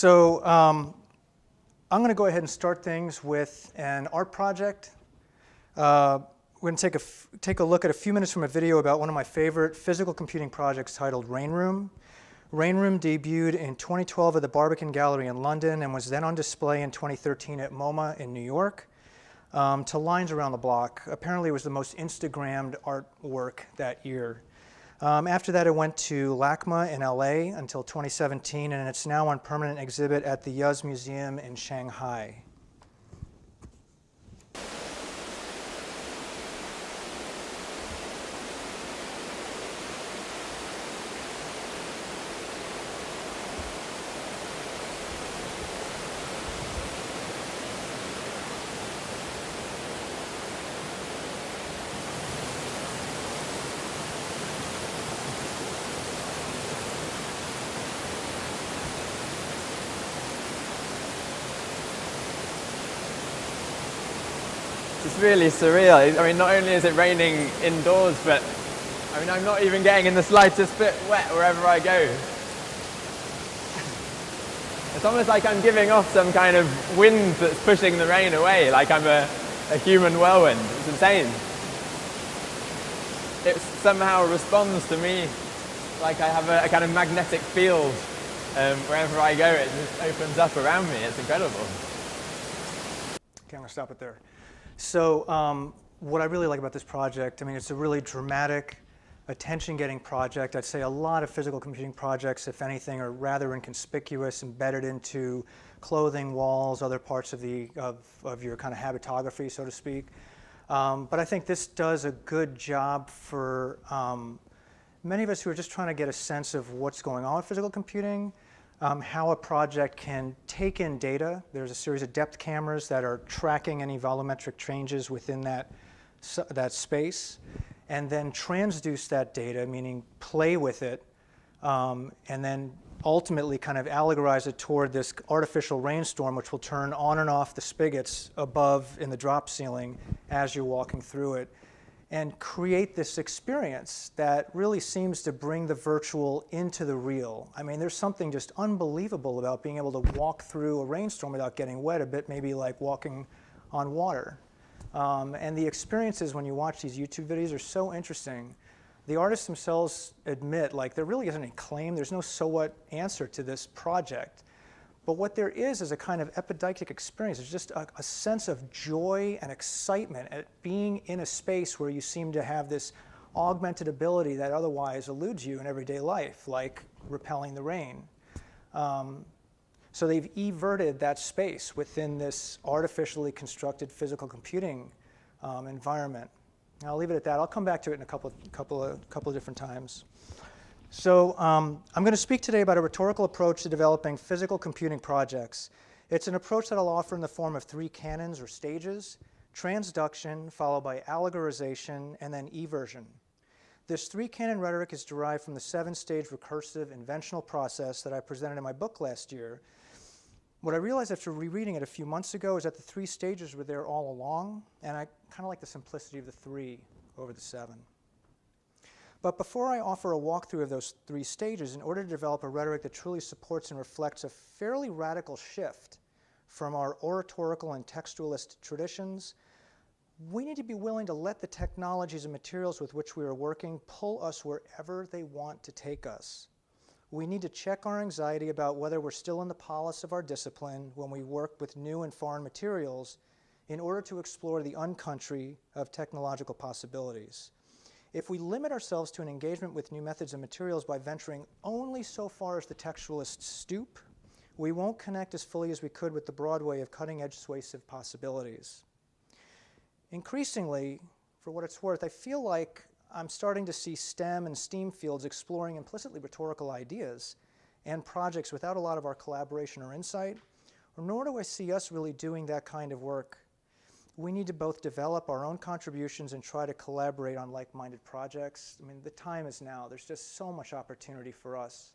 So I'm going to go ahead and start things with an art project. We're going to take a look at a few minutes from a video about one of my favorite physical computing projects titled Rain Room. Rain Room debuted in 2012 at the Barbican Gallery in London and was then on display in 2013 at MoMA in New York to lines around the block. Apparently it was the most Instagrammed artwork that year. After that, it went to LACMA in LA until 2017, and it's now on permanent exhibit at the Yuz Museum in Shanghai. It's really surreal. I mean, not only is it raining indoors, but I mean, I'm not even getting in the slightest bit wet wherever I go. It's almost like I'm giving off some kind of wind that's pushing the rain away, like I'm a human whirlwind. It's insane. It somehow responds to me like I have a kind of magnetic field. Wherever I go, it just opens up around me. It's incredible. Okay, I'm going to stop it there. So what I really like about this project, I mean, it's a really dramatic, attention-getting project. I'd say a lot of physical computing projects, if anything, are rather inconspicuous, embedded into clothing, walls, other parts of your kind of habitography, so to speak. But I think this does a good job for many of us who are just trying to get a sense of what's going on with physical computing, how a project can take in data. There's a series of depth cameras that are tracking any volumetric changes within that space, and then transduce that data, meaning play with it, and then ultimately kind of allegorize it toward this artificial rainstorm, which will turn on and off the spigots above in the drop ceiling as you're walking through it, and create this experience that really seems to bring the virtual into the real. I mean, there's something just unbelievable about being able to walk through a rainstorm without getting wet, a bit maybe like walking on water. And the experiences when you watch these YouTube videos are so interesting. The artists themselves admit, like, there really isn't a claim, there's no so what answer to this project. But what there is a kind of epideictic experience. It's just a sense of joy and excitement at being in a space where you seem to have this augmented ability that otherwise eludes you in everyday life, like repelling the rain. So they've everted that space within this artificially constructed physical computing environment. Now, I'll leave it at that. I'll come back to it in a couple of different times. So I'm going to speak today about a rhetorical approach to developing physical computing projects. It's an approach that I'll offer in the form of 3 canons or stages: transduction, followed by allegorization, and then eversion. This 3-canon rhetoric is derived from the 7-stage recursive inventional process that I presented in my book last year. What I realized after rereading it a few months ago is that the 3 stages were there all along, and I kind of like the simplicity of the 3 over the 7. But before I offer a walkthrough of those 3 stages, in order to develop a rhetoric that truly supports and reflects a fairly radical shift from our oratorical and textualist traditions, we need to be willing to let the technologies and materials with which we are working pull us wherever they want to take us. We need to check our anxiety about whether we're still in the polis of our discipline when we work with new and foreign materials in order to explore the uncountry of technological possibilities. If we limit ourselves to an engagement with new methods and materials by venturing only so far as the textualists stoop, we won't connect as fully as we could with the broad way of cutting-edge suasive possibilities. Increasingly, for what it's worth, I feel like I'm starting to see STEM and STEAM fields exploring implicitly rhetorical ideas and projects without a lot of our collaboration or insight, nor do I see us really doing that kind of work. We need to both develop our own contributions and try to collaborate on like-minded projects. I mean, the time is now. There's just so much opportunity for us.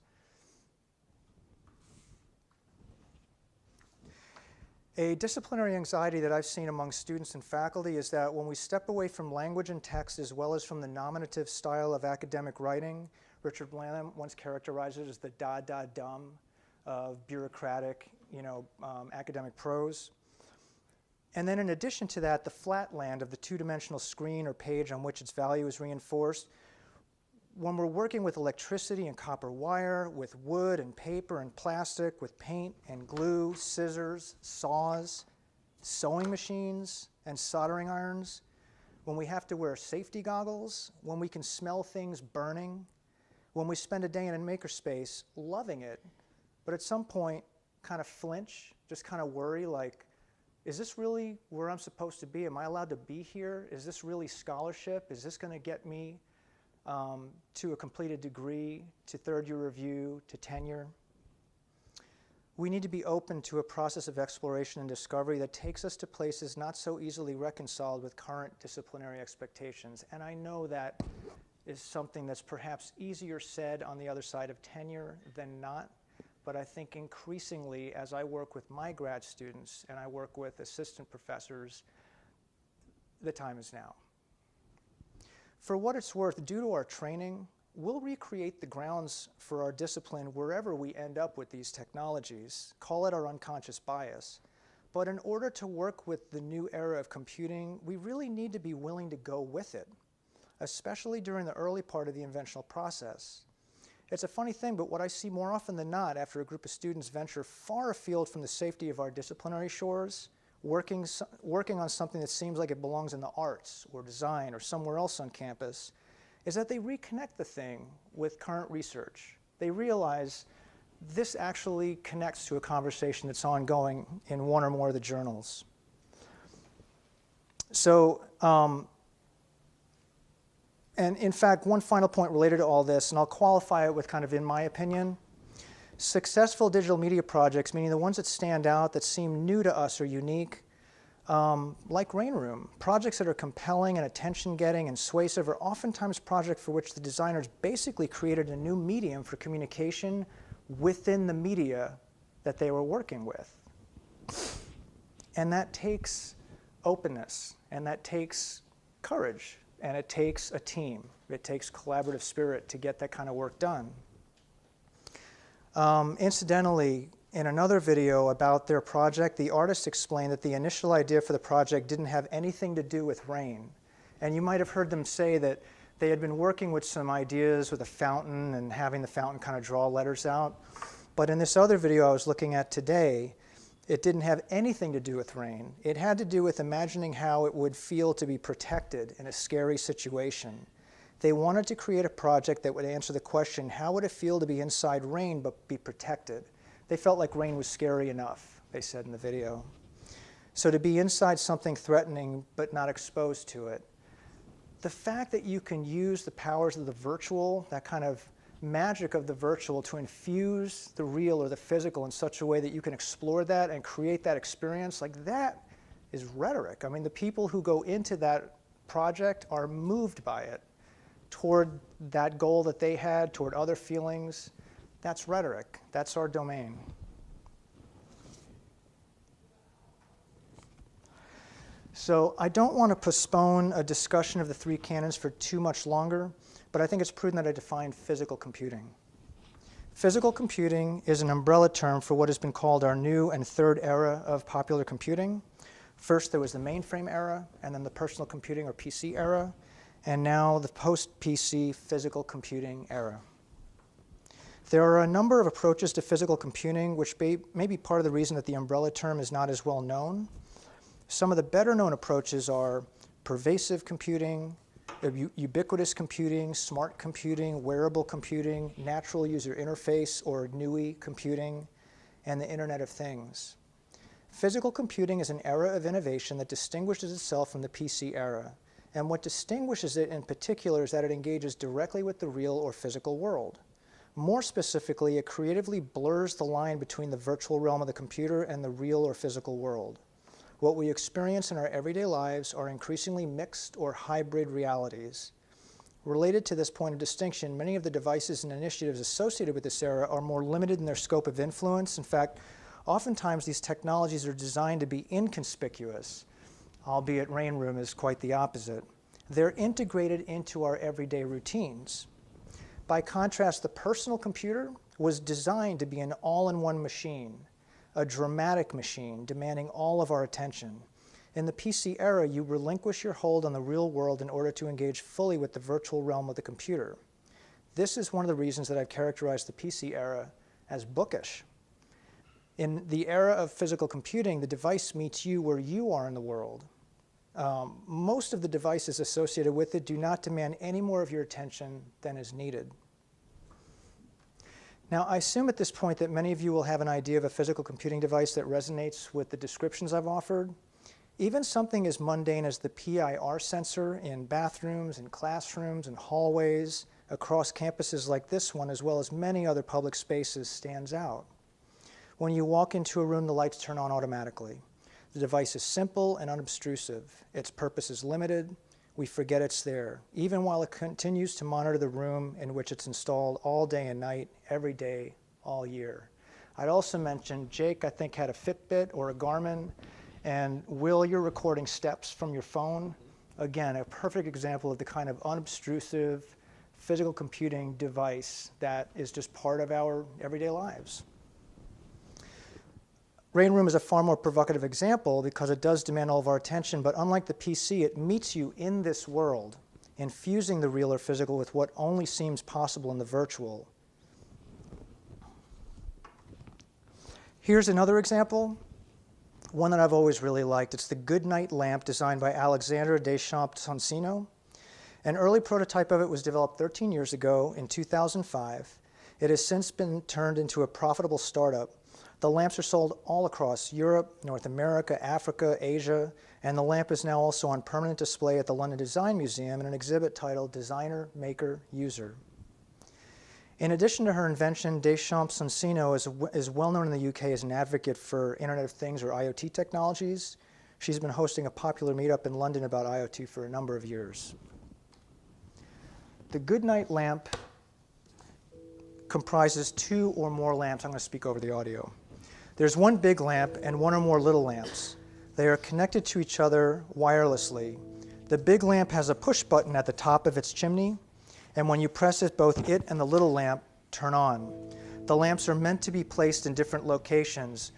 A disciplinary anxiety that I've seen among students and faculty is that when we step away from language and text as well as from the nominative style of academic writing, Richard Blanham once characterized it as the da-da-dum of bureaucratic, academic prose. And then in addition to that, the flat land of the two-dimensional screen or page on which its value is reinforced. When we're working with electricity and copper wire, with wood and paper and plastic, with paint and glue, scissors, saws, sewing machines, and soldering irons, when we have to wear safety goggles, when we can smell things burning, when we spend a day in a makerspace loving it, but at some point kind of flinch, just kind of worry, like, is this really where I'm supposed to be? Am I allowed to be here? Is this really scholarship? Is this going to get me to a completed degree, to third-year review, to tenure? We need to be open to a process of exploration and discovery that takes us to places not so easily reconciled with current disciplinary expectations. And I know that is something that's perhaps easier said on the other side of tenure than not. But I think increasingly, as I work with my grad students and I work with assistant professors, the time is now. For what it's worth, due to our training, we'll recreate the grounds for our discipline wherever we end up with these technologies. Call it our unconscious bias. But in order to work with the new era of computing, we really need to be willing to go with it, especially during the early part of the inventional process. It's a funny thing, but what I see more often than not after a group of students venture far afield from the safety of our disciplinary shores, working on something that seems like it belongs in the arts or design or somewhere else on campus, is that they reconnect the thing with current research. They realize this actually connects to a conversation that's ongoing in one or more of the journals. So, and in fact, one final point related to all this, and I'll qualify it with kind of in my opinion, successful digital media projects, meaning the ones that stand out, that seem new to us or unique, like Rain Room, projects that are compelling and attention-getting and suasive are oftentimes projects for which the designers basically created a new medium for communication within the media that they were working with. And that takes openness, and that takes courage. And it takes a team. It takes collaborative spirit to get that kind of work done. Incidentally, in another video about their project, the artist explained that the initial idea for the project didn't have anything to do with rain. And you might have heard them say that they had been working with some ideas with a fountain and having the fountain kind of draw letters out. But in this other video I was looking at today, it didn't have anything to do with rain. It had to do with imagining how it would feel to be protected in a scary situation. They wanted to create a project that would answer the question, how would it feel to be inside rain but be protected? They felt like rain was scary enough, they said in the video. So to be inside something threatening but not exposed to it. The fact that you can use the powers of the virtual, that kind of magic of the virtual, to infuse the real or the physical in such a way that you can explore that and create that experience, like that is rhetoric. I mean, the people who go into that project are moved by it toward that goal that they had, toward other feelings. That's rhetoric. That's our domain. So I don't want to postpone a discussion of the three canons for too much longer, but I think it's prudent that I define physical computing. Physical computing is an umbrella term for what has been called our new and third era of popular computing. First, there was the mainframe era, and then the personal computing or PC era, and now the post-PC physical computing era. There are a number of approaches to physical computing, which may be part of the reason that the umbrella term is not as well known. Some of the better known approaches are pervasive computing, ubiquitous computing, smart computing, wearable computing, natural user interface or NUI computing, and the Internet of Things. Physical computing is an era of innovation that distinguishes itself from the PC era. And what distinguishes it in particular is that it engages directly with the real or physical world. More specifically, it creatively blurs the line between the virtual realm of the computer and the real or physical world. What we experience in our everyday lives are increasingly mixed or hybrid realities. Related to this point of distinction, many of the devices and initiatives associated with this era are more limited in their scope of influence. In fact, oftentimes these technologies are designed to be inconspicuous, albeit Rain Room is quite the opposite. They're integrated into our everyday routines. By contrast, the personal computer, was designed to be an all-in-one machine, a dramatic machine demanding all of our attention. In the PC era, you relinquish your hold on the real world in order to engage fully with the virtual realm of the computer. This is one of the reasons that I've characterized the PC era as bookish. In the era of physical computing, the device meets you where you are in the world. Most of the devices associated with it do not demand any more of your attention than is needed. Now, I assume at this point that many of you will have an idea of a physical computing device that resonates with the descriptions I've offered. Even something as mundane as the PIR sensor in bathrooms and classrooms and hallways across campuses like this one, as well as many other public spaces, stands out. When you walk into a room, the lights turn on automatically. The device is simple and unobtrusive. Its purpose is limited. We forget it's there, even while it continues to monitor the room in which it's installed all day and night, every day, all year. I'd also mention Jake, I think, had a Fitbit or a Garmin, and Will, you're recording steps from your phone. Again, a perfect example of the kind of unobtrusive physical computing device that is just part of our everyday lives. Rain Room is a far more provocative example because it does demand all of our attention, but unlike the PC, it meets you in this world, infusing the real or physical with what only seems possible in the virtual. Here's another example, one that I've always really liked. It's the Goodnight lamp designed by Alexandre Deschamps-Sonsino. An early prototype of it was developed 13 years ago in 2005. It has since been turned into a profitable startup. The lamps are sold all across Europe, North America, Africa, Asia, and the lamp is now also on permanent display at the London Design Museum in an exhibit titled Designer, Maker, User. In addition to her invention, Deschamps-Sonsino is well known in the UK as an advocate for Internet of Things or IoT technologies. She's been hosting a popular meetup in London about IoT for a number of years. The Goodnight lamp comprises two or more lamps. I'm going to speak over the audio. There's one big lamp and one or more little lamps. They are connected to each other wirelessly. The big lamp has a push button at the top of its chimney, and when you press it, both it and the little lamp turn on. The lamps are meant to be placed in different locations,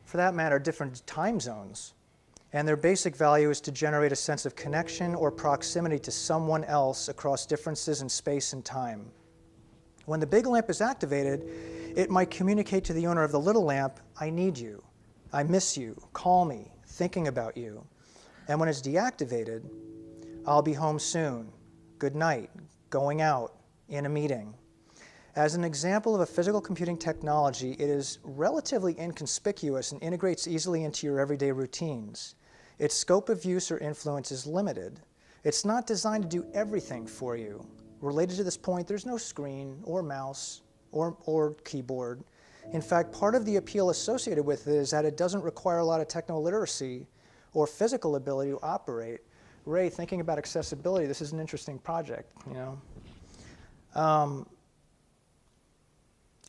for that matter, different time zones. And their basic value is to generate a sense of connection or proximity to someone else across differences in space and time. When the big lamp is activated, it might communicate to the owner of the little lamp, I need you, I miss you, call me, thinking about you. And when it's deactivated, I'll be home soon, good night, going out, in a meeting. As an example of a physical computing technology, it is relatively inconspicuous and integrates easily into your everyday routines. Its scope of use or influence is limited. It's not designed to do everything for you. Related to this point, there's no screen or mouse or keyboard. In fact, part of the appeal associated with it is that it doesn't require a lot of technical literacy or physical ability to operate. Ray, thinking about accessibility, this is an interesting project, you know.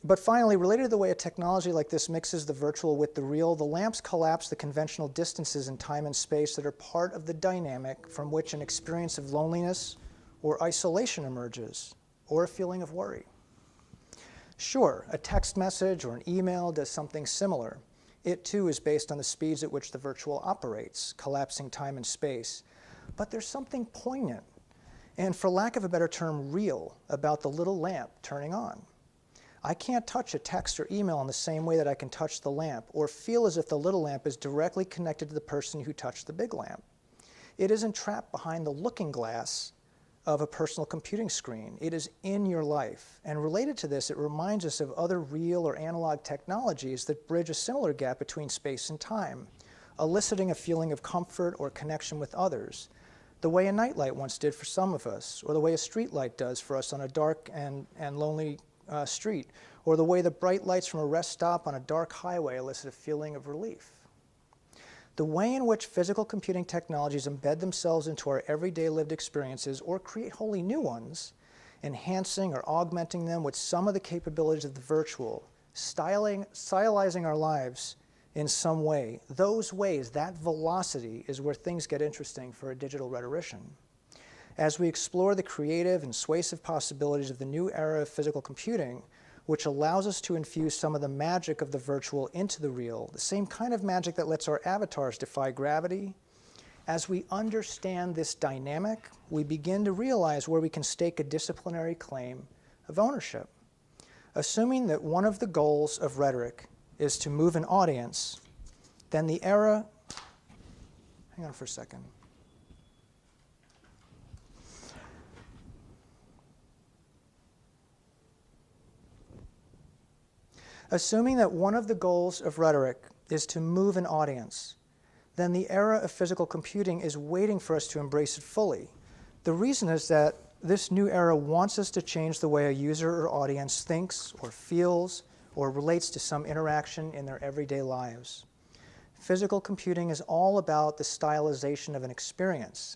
But finally, related to the way a technology like this mixes the virtual with the real, the lamps collapse the conventional distances in time and space that are part of the dynamic from which an experience of loneliness or isolation emerges, or a feeling of worry. Sure, a text message or an email does something similar. It too is based on the speeds at which the virtual operates, collapsing time and space. But there's something poignant, and for lack of a better term, real, about the little lamp turning on. I can't touch a text or email in the same way that I can touch the lamp, or feel as if the little lamp is directly connected to the person who touched the big lamp. It isn't trapped behind the looking glass of a personal computing screen. It is in your life. And related to this, it reminds us of other real or analog technologies that bridge a similar gap between space and time, eliciting a feeling of comfort or connection with others, the way a nightlight once did for some of us, or the way a street light does for us on a dark and lonely street, or the way the bright lights from a rest stop on a dark highway elicit a feeling of relief. The way in which physical computing technologies embed themselves into our everyday lived experiences or create wholly new ones, enhancing or augmenting them with some of the capabilities of the virtual, stylizing our lives in some way, those ways, that velocity is where things get interesting for a digital rhetorician. As we explore the creative and suasive possibilities of the new era of physical computing, which allows us to infuse some of the magic of the virtual into the real, the same kind of magic that lets our avatars defy gravity. As we understand this dynamic, we begin to realize where we can stake a disciplinary claim of ownership. Assuming that one of the goals of rhetoric is to move an audience, then the era, hang on for a second. Assuming that one of the goals of rhetoric is to move an audience, then the era of physical computing is waiting for us to embrace it fully. The reason is that this new era wants us to change the way a user or audience thinks or feels or relates to some interaction in their everyday lives. Physical computing is all about the stylization of an experience.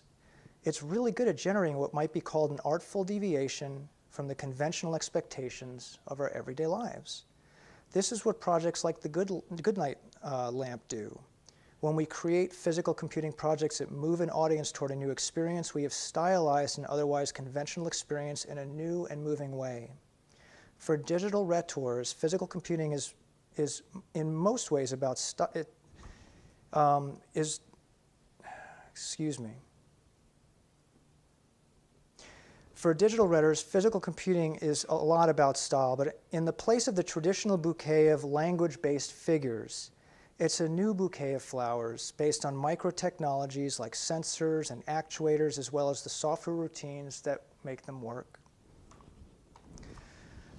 It's really good at generating what might be called an artful deviation from the conventional expectations of our everyday lives. This is what projects like the Goodnight Lamp do. When we create physical computing projects that move an audience toward a new experience, we have stylized an otherwise conventional experience in a new and moving way. For digital rhetors, physical computing is in most ways about For digital rhetors, physical computing is a lot about style, but in the place of the traditional bouquet of language-based figures, it's a new bouquet of flowers based on micro-technologies like sensors and actuators, as well as the software routines that make them work.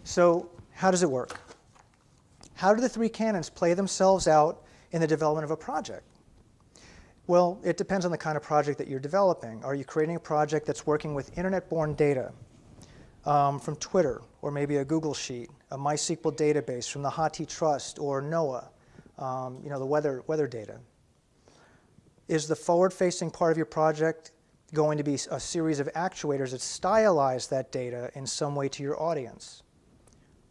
So, how does it work? How do the three canons play themselves out in the development of a project? Well, it depends on the kind of project that you're developing. Are you creating a project that's working with internet-born data from Twitter, or maybe a Google Sheet, a MySQL database from the HathiTrust or NOAA, the weather data? Is the forward-facing part of your project going to be a series of actuators that stylize that data in some way to your audience?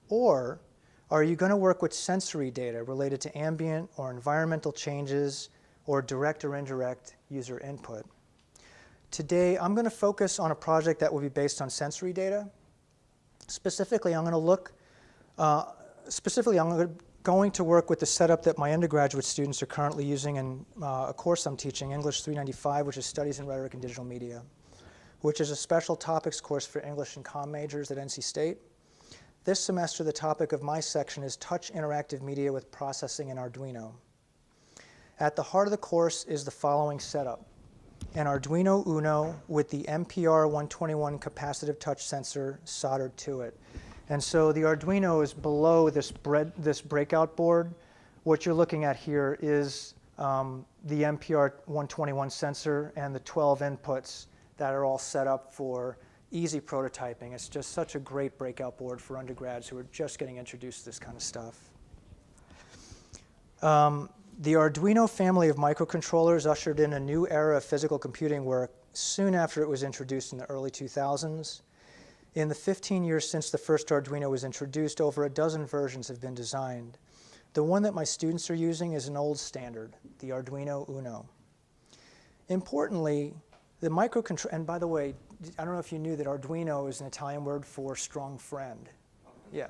Or are you going to work with sensory data related to ambient or environmental changes or direct or indirect user input? Today, I'm going to focus on a project that will be based on sensory data. Specifically, I'm going to work with the setup that my undergraduate students are currently using in a course I'm teaching, English 395, which is Studies in Rhetoric and Digital Media, which is a special topics course for English and Comm majors at NC State. This semester, the topic of my section is Touch Interactive Media with Processing in Arduino. At the heart of the course is the following setup: an Arduino Uno with the MPR 121 capacitive touch sensor soldered to it. And so the Arduino is below this breakout board. What you're looking at here is the MPR 121 sensor and the 12 inputs that are all set up for easy prototyping. It's just such a great breakout board for undergrads who are just getting introduced to this kind of stuff. The Arduino family of microcontrollers ushered in a new era of physical computing work soon after it was introduced in the early 2000s. In the 15 years since the first Arduino was introduced, over a dozen versions have been designed. The one that my students are using is an old standard, the Arduino Uno. Importantly, the microcontroller, and by the way, I don't know if you knew that Arduino is an Italian word for strong friend. Yeah.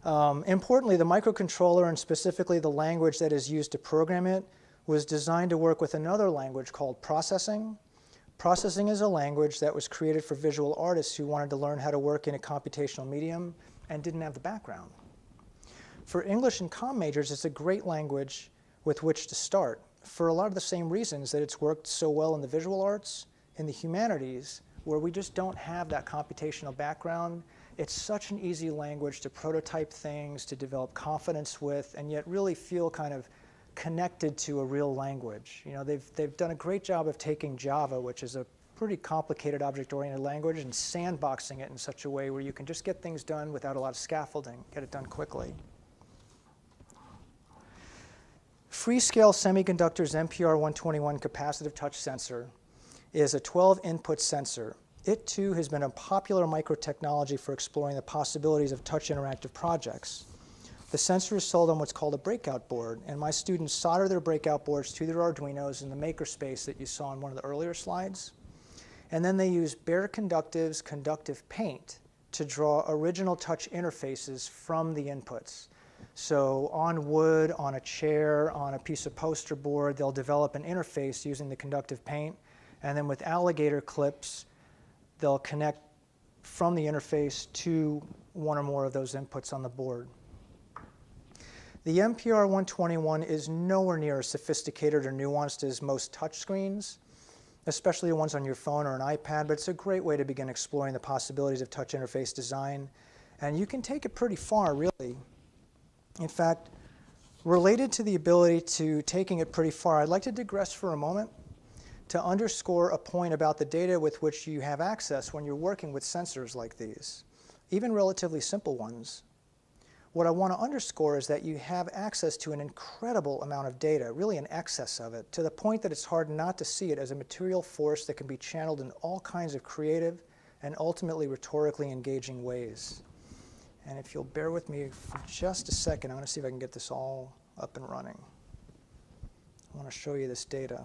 Importantly, the microcontroller, and specifically the language that is used to program it, was designed to work with another language called processing. Processing is a language that was created for visual artists who wanted to learn how to work in a computational medium and didn't have the background. For English and Comm majors, it's a great language with which to start, for a lot of the same reasons that it's worked so well in the visual arts, in the humanities, where we just don't have that computational background. It's such an easy language to prototype things, to develop confidence with, and yet really feel kind of connected to a real language. You know, they've done a great job of taking Java, which is a pretty complicated object-oriented language, and sandboxing it in such a way where you can just get things done without a lot of scaffolding, get it done quickly. Freescale Semiconductor's MPR 121 capacitive touch sensor is a 12-input sensor. It, too, has been a popular microtechnology for exploring the possibilities of touch interactive projects. The sensor is sold on what's called a breakout board, and my students solder their breakout boards to their Arduinos in the makerspace that you saw in one of the earlier slides. And then they use Bare Conductive's conductive paint to draw original touch interfaces from the inputs. So on wood, on a chair, on a piece of poster board, they'll develop an interface using the conductive paint. And then with alligator clips, they'll connect from the interface to one or more of those inputs on the board. The MPR 121 is nowhere near as sophisticated or nuanced as most touchscreens, especially the ones on your phone or an iPad, but it's a great way to begin exploring the possibilities of touch interface design. And you can take it pretty far, really. In fact, related to the ability to taking it pretty far, I'd like to digress for a moment to underscore a point about the data with which you have access when you're working with sensors like these, even relatively simple ones. What I want to underscore is that you have access to an incredible amount of data, really an excess of it, to the point that it's hard not to see it as a material force that can be channeled in all kinds of creative and ultimately rhetorically engaging ways. And if you'll bear with me for just a second, I'm going to see if I can get this all up and running. I want to show you this data.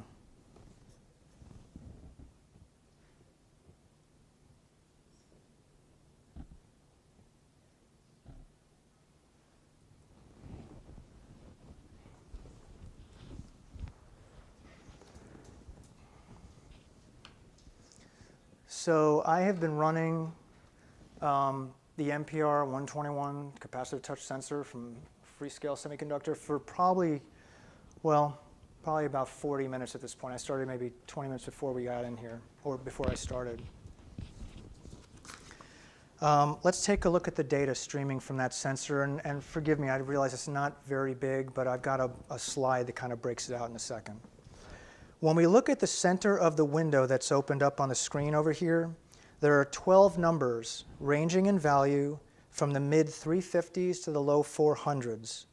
So I have been running the MPR 121 capacitive touch sensor from Freescale Semiconductor for probably about 40 minutes at this point. I started maybe 20 minutes before we got in here, or before I started. Let's take a look at the data streaming from that sensor. And forgive me, I realize it's not very big, but I've got a slide that kind of breaks it out in a second. When we look at the center of the window that's opened up on the screen over here, there are 12 numbers ranging in value from the mid-350s to the low 400s.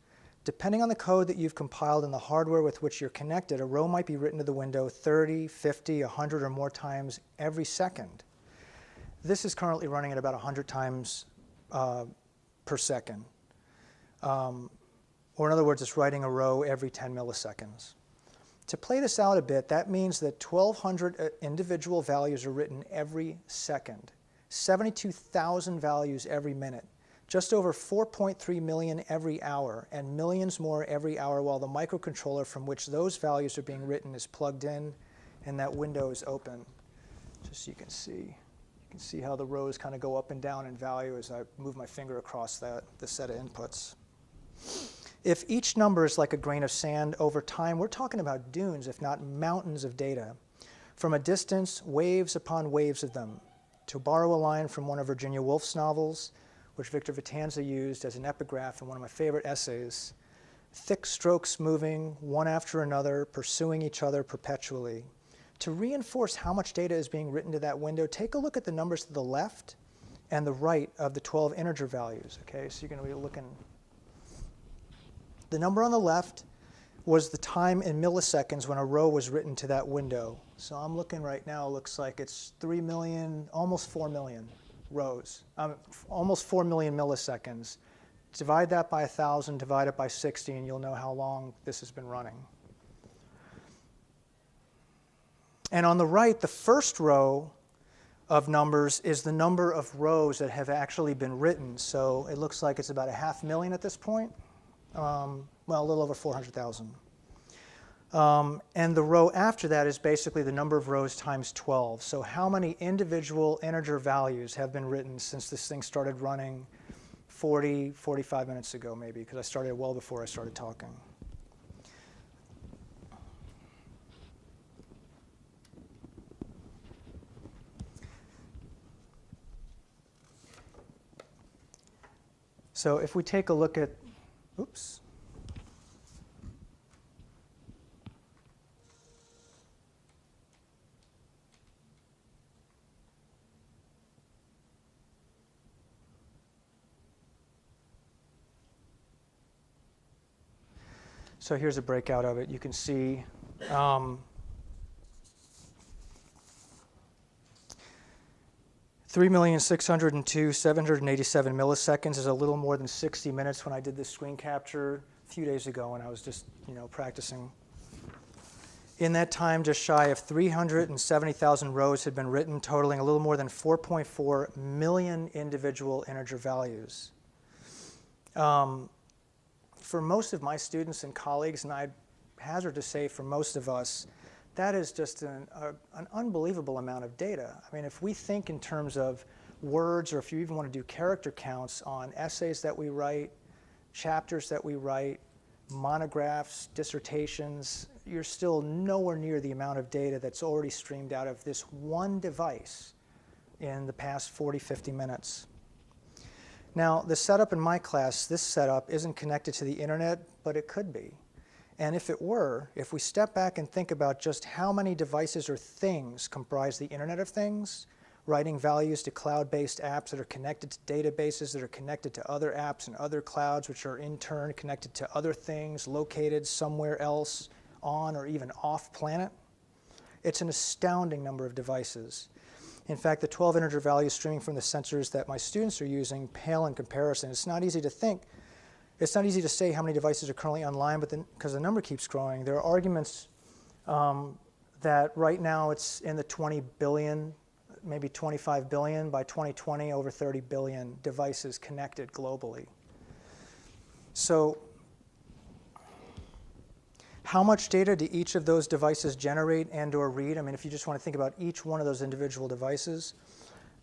Depending on the code that you've compiled and the hardware with which you're connected, a row might be written to the window 30, 50, 100 or more times every second. This is currently running at about 100 times per second. Or in other words, it's writing a row every 10 milliseconds. To play this out a bit, that means that 1,200 individual values are written every second, 72,000 values every minute, just over 4.3 million every hour, and millions more every hour while the microcontroller from which those values are being written is plugged in and that window is open. Just so you can see how the rows kind of go up and down in value as I move my finger across the set of inputs. If each number is like a grain of sand over time, we're talking about dunes, if not mountains of data. From a distance, waves upon waves of them. To borrow a line from one of Virginia Woolf's novels, which Victor Vitanza used as an epigraph in one of my favorite essays, thick strokes moving, one after another, pursuing each other perpetually. To reinforce how much data is being written to that window, take a look at the numbers to the left and the right of the 12 integer values. Okay, so you're going to be looking. The number on the left was the time in milliseconds when a row was written to that window. So I'm looking right now, it looks like it's 3 million, almost 4 million rows, almost 4 million milliseconds. Divide that by 1,000, divide it by 60, and you'll know how long this has been running. And on the right, the first row of numbers is the number of rows that have actually been written. So it looks like it's about 500,000 at this point. Well, a little over 400,000. And the row after that is basically the number of rows times 12. So how many individual integer values have been written since this thing started running 40, 45 minutes ago maybe, because I started well before I started talking. So if we take a look at, oops. So here's a breakout of it. You can see 3,602,787 milliseconds is a little more than 60 minutes when I did this screen capture a few days ago when I was just, practicing. In that time, just shy of 370,000 rows had been written, totaling a little more than 4.4 million individual integer values. For most of my students and colleagues, and I'd hazard to say for most of us, that is just an unbelievable amount of data. I mean, if we think in terms of words, or if you even want to do character counts on essays that we write, chapters that we write, monographs, dissertations, you're still nowhere near the amount of data that's already streamed out of this one device in the past 40, 50 minutes. Now, the setup in my class, this setup isn't connected to the internet, but it could be. And if it were, if we step back and think about just how many devices or things comprise the Internet of Things, writing values to cloud-based apps that are connected to databases that are connected to other apps and other clouds, which are in turn connected to other things located somewhere else on or even off planet, it's an astounding number of devices. In fact, the 12 integer values streaming from the sensors that my students are using pale in comparison. It's not easy to think. It's not easy to say how many devices are currently online, but because the number keeps growing, there are arguments that right now it's in the 20 billion, maybe 25 billion, by 2020 over 30 billion devices connected globally. So how much data do each of those devices generate and or read? I mean, if you just want to think about each one of those individual devices,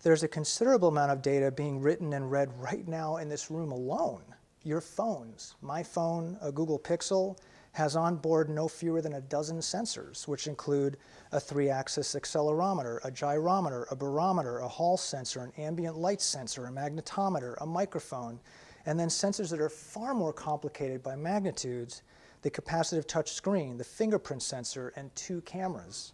there's a considerable amount of data being written and read right now in this room alone. Your phones, my phone, a Google Pixel, has on board no fewer than a dozen sensors, which include a 3-axis accelerometer, a gyrometer, a barometer, a Hall sensor, an ambient light sensor, a magnetometer, a microphone, and then sensors that are far more complicated by magnitudes, the capacitive touch screen, the fingerprint sensor, and 2 cameras.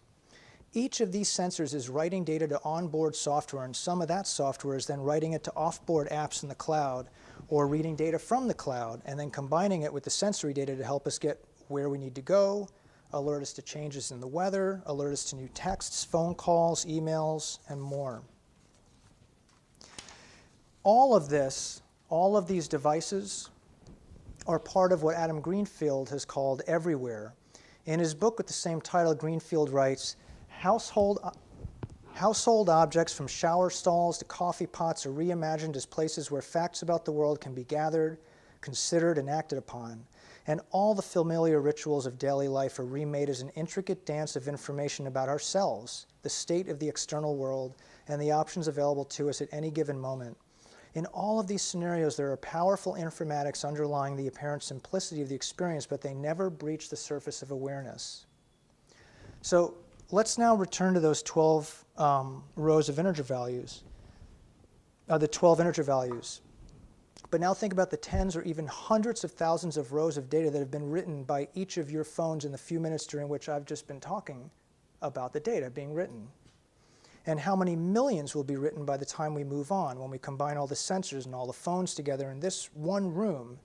Each of these sensors is writing data to onboard software, and some of that software is then writing it to offboard apps in the cloud, or reading data from the cloud, and then combining it with the sensory data to help us get where we need to go, alert us to changes in the weather, alert us to new texts, phone calls, emails, and more. All of this, all of these devices, are part of what Adam Greenfield has called everywhere. In his book with the same title, Greenfield writes, household objects from shower stalls to coffee pots are reimagined as places where facts about the world can be gathered, considered, and acted upon. And all the familiar rituals of daily life are remade as an intricate dance of information about ourselves, the state of the external world, and the options available to us at any given moment. In all of these scenarios, there are powerful informatics underlying the apparent simplicity of the experience, but they never breach the surface of awareness. So let's now return to those 12 rows of integer values, the 12 integer values. But now think about the tens or even hundreds of thousands of rows of data that have been written by each of your phones in the few minutes during which I've just been talking about the data being written. And how many millions will be written by the time we move on, when we combine all the sensors and all the phones together in this one room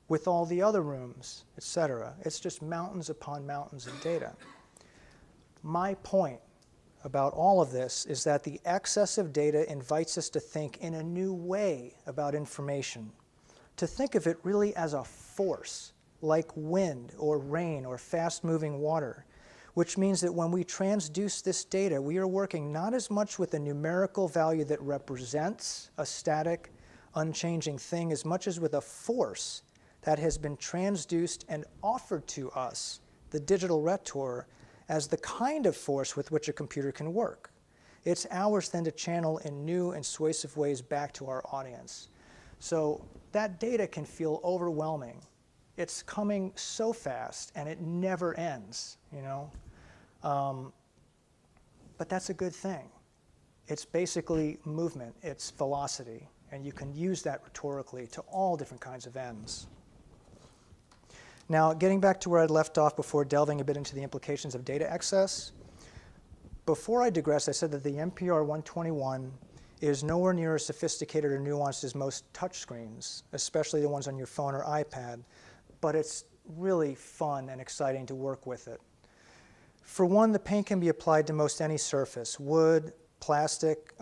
with all the other rooms, etc. It's just mountains upon mountains of data. My point about all of this is that the excess of data invites us to think in a new way about information, to think of it really as a force, like wind or rain or fast-moving water, which means that when we transduce this data, we are working not as much with a numerical value that represents a static, unchanging thing, as much as with a force that has been transduced and offered to us, the digital rhetor, as the kind of force with which a computer can work. It's ours then to channel in new and suasive ways back to our audience. So that data can feel overwhelming. It's coming so fast and it never ends, you know? But that's a good thing. It's basically movement, it's velocity, and you can use that rhetorically to all different kinds of ends. Now, getting back to where I'd left off before delving a bit into the implications of data excess, before I digress, I said that the MPR 121 is nowhere near as sophisticated or nuanced as most touchscreens, especially the ones on your phone or iPad, but it's really fun and exciting to work with it. For one, the paint can be applied to most any surface, wood, plastic,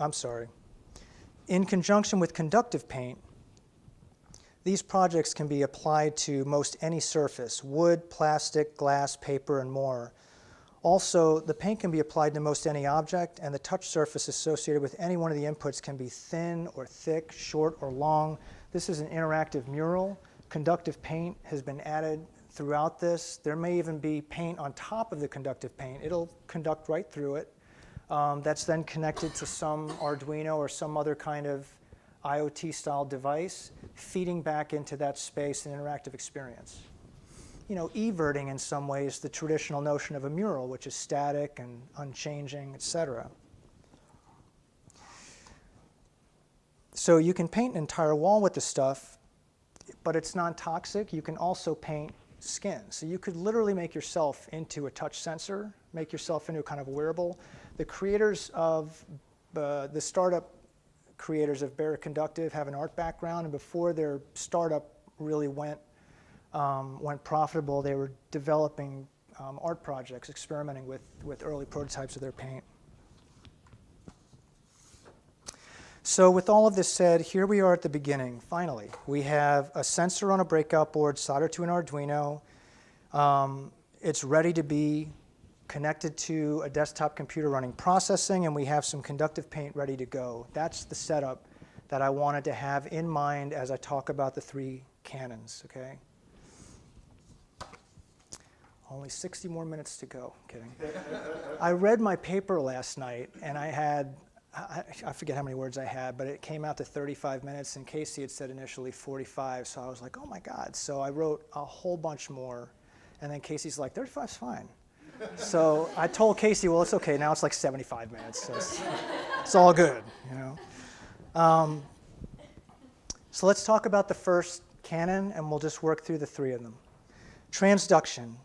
In conjunction with conductive paint, these projects can be applied to most any surface, wood, plastic, glass, paper, and more. Also, the paint can be applied to most any object, and the touch surface associated with any one of the inputs can be thin or thick, short or long. This is an interactive mural. Conductive paint has been added throughout this. There may even be paint on top of the conductive paint. It'll conduct right through it. That's then connected to some Arduino or some other kind of IoT-style device, feeding back into that space an interactive experience. You know, everting in some ways the traditional notion of a mural, which is static and unchanging, etc. So you can paint an entire wall with this stuff, but it's non-toxic. You can also paint skin. So you could literally make yourself into a touch sensor, make yourself into a kind of wearable. The creators of, the startup creators of Barrett Conductive have an art background, and before their startup really went profitable, they were developing art projects, experimenting with early prototypes of their paint. So with all of this said, here we are at the beginning, finally. We have a sensor on a breakout board soldered to an Arduino. It's ready to be connected to a desktop computer running processing, and we have some conductive paint ready to go. That's the setup that I wanted to have in mind as I talk about the three canons, okay? Only 60 more minutes to go. Kidding. I read my paper last night, and I had, I forget how many words I had, but it came out to 35 minutes, and Casey had said initially 45, so I was like, oh my God. So I wrote a whole bunch more, and then Casey's like, 35's fine. So I told Casey, well, it's okay, now it's like 75 minutes, so it's all good, you know. So let's talk about the first canon, and we'll just work through the three of them. Transduction.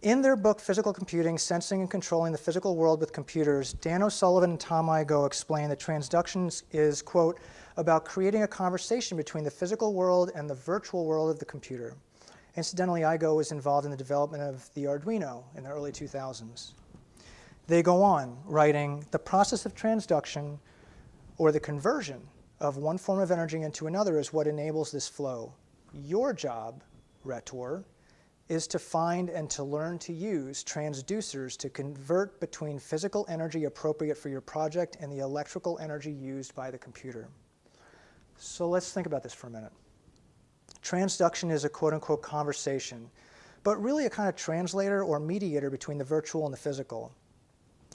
In their book, Physical Computing, Sensing and Controlling the Physical World with Computers, Dan O'Sullivan and Tom Igoe explain that transduction is, quote, about creating a conversation between the physical world and the virtual world of the computer. Incidentally, Igoe was involved in the development of the Arduino in the early 2000s. They go on, writing, the process of transduction, or the conversion of one form of energy into another, is what enables this flow. Your job, rhetor, is to find and to learn to use transducers to convert between physical energy appropriate for your project and the electrical energy used by the computer. So let's think about this for a minute. Transduction is a quote-unquote conversation, but really a kind of translator or mediator between the virtual and the physical.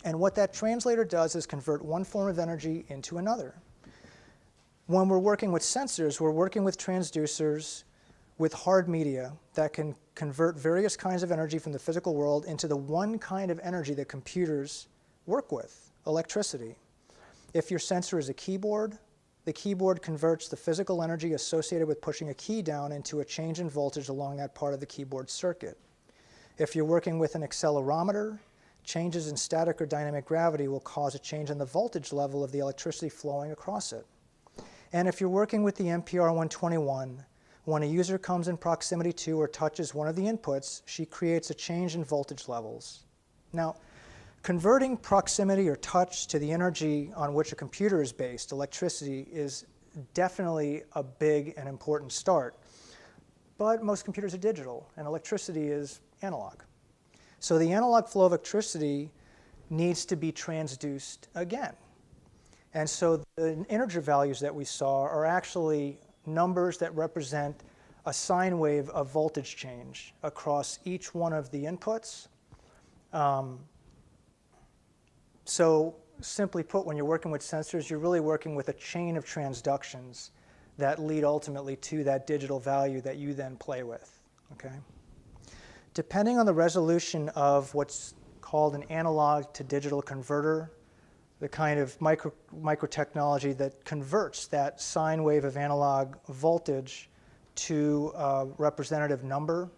And what that translator does is convert one form of energy into another. When we're working with sensors, we're working with transducers with hard media that can convert various kinds of energy from the physical world into the one kind of energy that computers work with, electricity. If your sensor is a keyboard, the keyboard converts the physical energy associated with pushing a key down into a change in voltage along that part of the keyboard circuit. If you're working with an accelerometer, changes in static or dynamic gravity will cause a change in the voltage level of the electricity flowing across it. And if you're working with the MPR121, when a user comes in proximity to or touches one of the inputs, she creates a change in voltage levels. Now, converting proximity or touch to the energy on which a computer is based, electricity, is definitely a big and important start. But most computers are digital, and electricity is analog. So the analog flow of electricity needs to be transduced again. And so the integer values that we saw are actually numbers that represent a sine wave of voltage change across each one of the inputs. So simply put, when you're working with sensors, you're really working with a chain of transductions that lead ultimately to that digital value that you then play with, okay? Depending on the resolution of what's called an analog to digital converter, the kind of microtechnology that converts that sine wave of analog voltage to a representative number,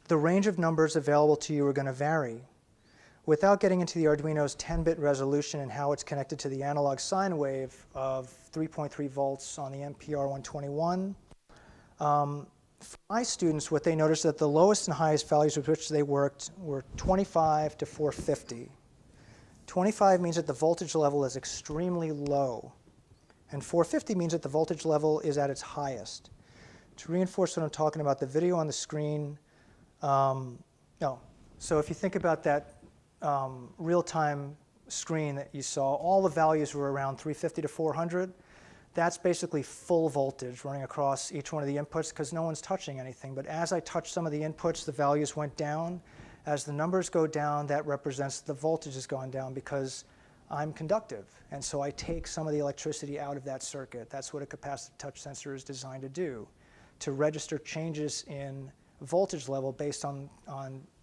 the range of numbers available to you are going to vary. Without getting into the Arduino's 10-bit resolution and how it's connected to the analog sine wave of 3.3 volts on the MPR121, for my students, what they noticed that the lowest and highest values with which they worked were 25 to 450. 25 means that the voltage level is extremely low, and 450 means that the voltage level is at its highest. To reinforce what I'm talking about, the video on the screen, So if you think about that real-time screen that you saw, all the values were around 350 to 400. That's basically full voltage running across each one of the inputs because no one's touching anything. But as I touched some of the inputs, the values went down. As the numbers go down, that represents the voltage has gone down because I'm conductive. And so I take some of the electricity out of that circuit. That's what a capacitive touch sensor is designed to do, to register changes in voltage level based on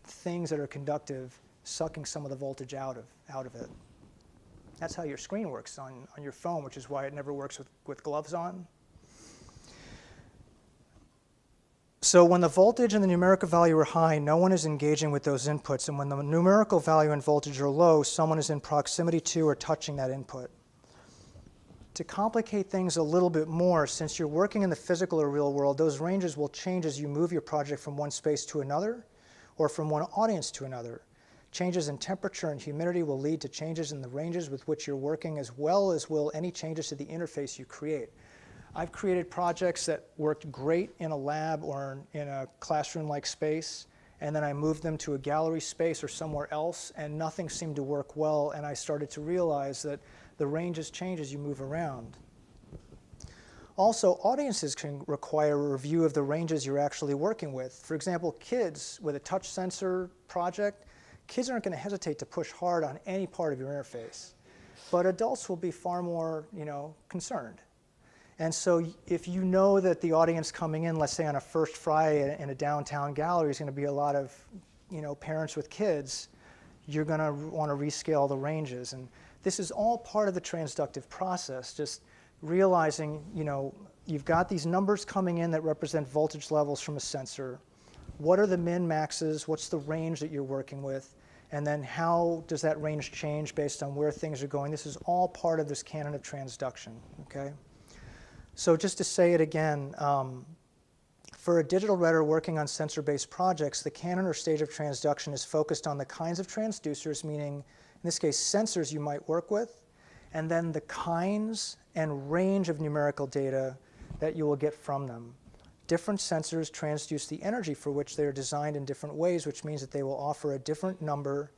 things that are conductive, sucking some of the voltage out of it. That's how your screen works on your phone, which is why it never works with gloves on. So when the voltage and the numerical value are high, no one is engaging with those inputs. And when the numerical value and voltage are low, someone is in proximity to or touching that input. To complicate things a little bit more, since you're working in the physical or real world, those ranges will change as you move your project from one space to another or from one audience to another. Changes in temperature and humidity will lead to changes in the ranges with which you're working, as well as will any changes to the interface you create. I've created projects that worked great in a lab or in a classroom-like space, and then I moved them to a gallery space or somewhere else, and nothing seemed to work well, and I started to realize that the ranges change as you move around. Also, audiences can require a review of the ranges you're actually working with. For example, kids with a touch sensor project, kids aren't going to hesitate to push hard on any part of your interface. But adults will be far more, concerned. And so if you know that the audience coming in, let's say on a first Friday in a downtown gallery is going to be a lot of, parents with kids, you're going to want to rescale the ranges. And this is all part of the transductive process, just realizing, you've got these numbers coming in that represent voltage levels from a sensor. What are the min-maxes? What's the range that you're working with? And then how does that range change based on where things are going? This is all part of this canon of transduction, okay? So just to say it again, for a digital redder working on sensor-based projects, the canon or stage of transduction is focused on the kinds of transducers, meaning, in this case, sensors you might work with, and then the kinds and range of numerical data that you will get from them. Different sensors transduce the energy for which they are designed in different ways, which means that they will offer a different number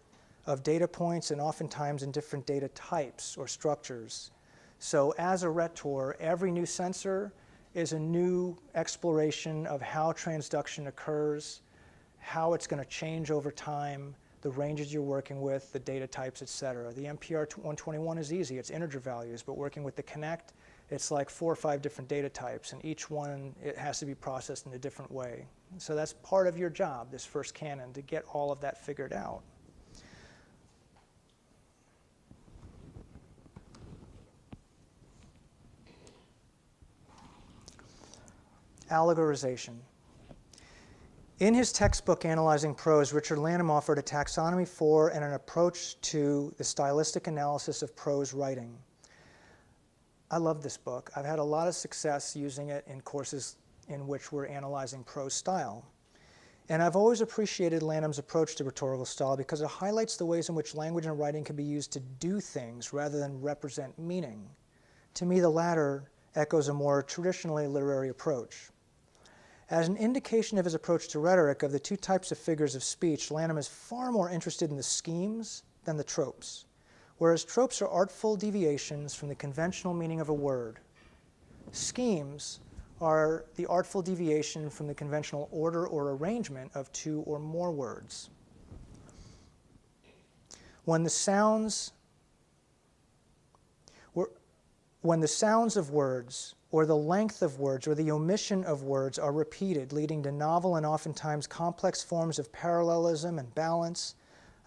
of data points and oftentimes in different data types or structures. So as a rhetor, every new sensor is a new exploration of how transduction occurs, how it's going to change over time, the ranges you're working with, the data types, et cetera. The MPR 121 is easy. It's integer values, but working with the Connect, it's like 4 or 5 different data types, and each one, it has to be processed in a different way. So that's part of your job, this first canon, to get all of that figured out. Allegorization. In his textbook, Analyzing Prose, Richard Lanham offered a taxonomy for and an approach to the stylistic analysis of prose writing. I love this book. I've had a lot of success using it in courses in which we're analyzing prose style. And I've always appreciated Lanham's approach to rhetorical style because it highlights the ways in which language and writing can be used to do things rather than represent meaning. To me, the latter echoes a more traditionally literary approach. As an indication of his approach to rhetoric, of the two types of figures of speech, Lanham is far more interested in the schemes than the tropes, whereas tropes are artful deviations from the conventional meaning of a word. Schemes are the artful deviation from the conventional order or arrangement of 2 or more words. When the sounds of words, or the length of words, or the omission of words are repeated, leading to novel and oftentimes complex forms of parallelism and balance,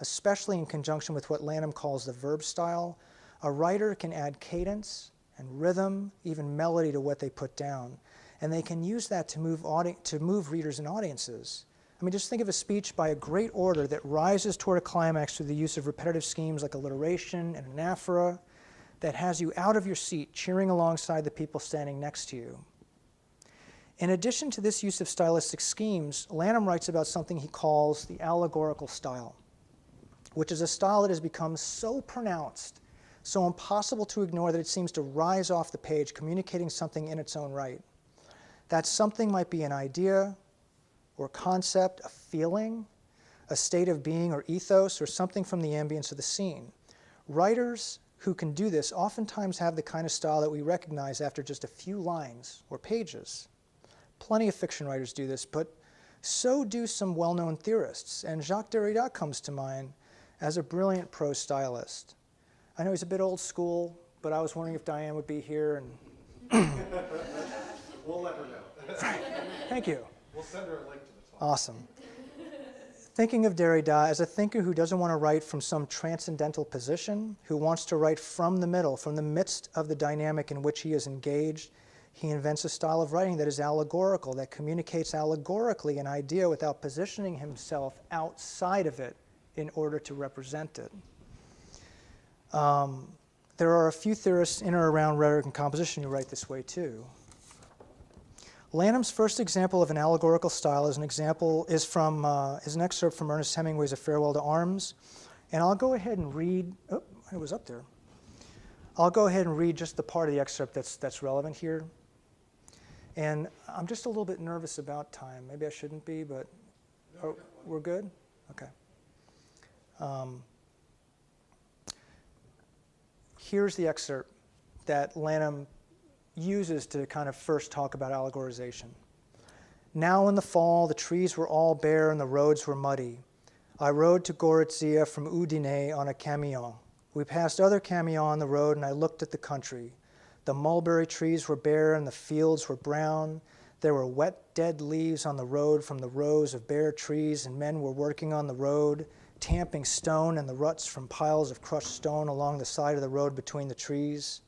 especially in conjunction with what Lanham calls the verb style, a writer can add cadence and rhythm, even melody to what they put down. And they can use that to move readers and audiences. I mean, just think of a speech by a great orator that rises toward a climax through the use of repetitive schemes like alliteration and anaphora, that has you out of your seat cheering alongside the people standing next to you. In addition to this use of stylistic schemes, Lanham writes about something he calls the allegorical style, which is a style that has become so pronounced, so impossible to ignore that it seems to rise off the page, communicating something in its own right. That something might be an idea or concept, a feeling, a state of being or ethos, or something from the ambience of the scene. Writers who can do this oftentimes have the kind of style that we recognize after just a few lines or pages. Plenty of fiction writers do this, but so do some well-known theorists, and Jacques Derrida comes to mind as a brilliant prose stylist. I know he's a bit old school, but I was wondering if Diane would be here. And We'll let her know. Thank you. We'll send her a link to the talk. Awesome. Thinking of Derrida as a thinker who doesn't want to write from some transcendental position, who wants to write from the middle, from the midst of the dynamic in which he is engaged, he invents a style of writing that is allegorical, that communicates allegorically an idea without positioning himself outside of it in order to represent it. There are a few theorists in or around rhetoric and composition who write this way too. Lanham's first example of an allegorical style is an excerpt from Ernest Hemingway's A Farewell to Arms, and I'll go ahead and read. Oh, it was up there. I'll go ahead and read just the part of the excerpt that's relevant here. And I'm just a little bit nervous about time. Maybe I shouldn't be, but we're good? Okay. Here's the excerpt that Lanham uses to kind of first talk about allegorization. Now in the fall, the trees were all bare and the roads were muddy. I rode to Gorizia from Udine on a camion. We passed other camions on the road and I looked at the country. The mulberry trees were bare and the fields were brown. There were wet, dead leaves on the road from the rows of bare trees, and men were working on the road, tamping stone and the ruts from piles of crushed stone along the side of the road between the trees.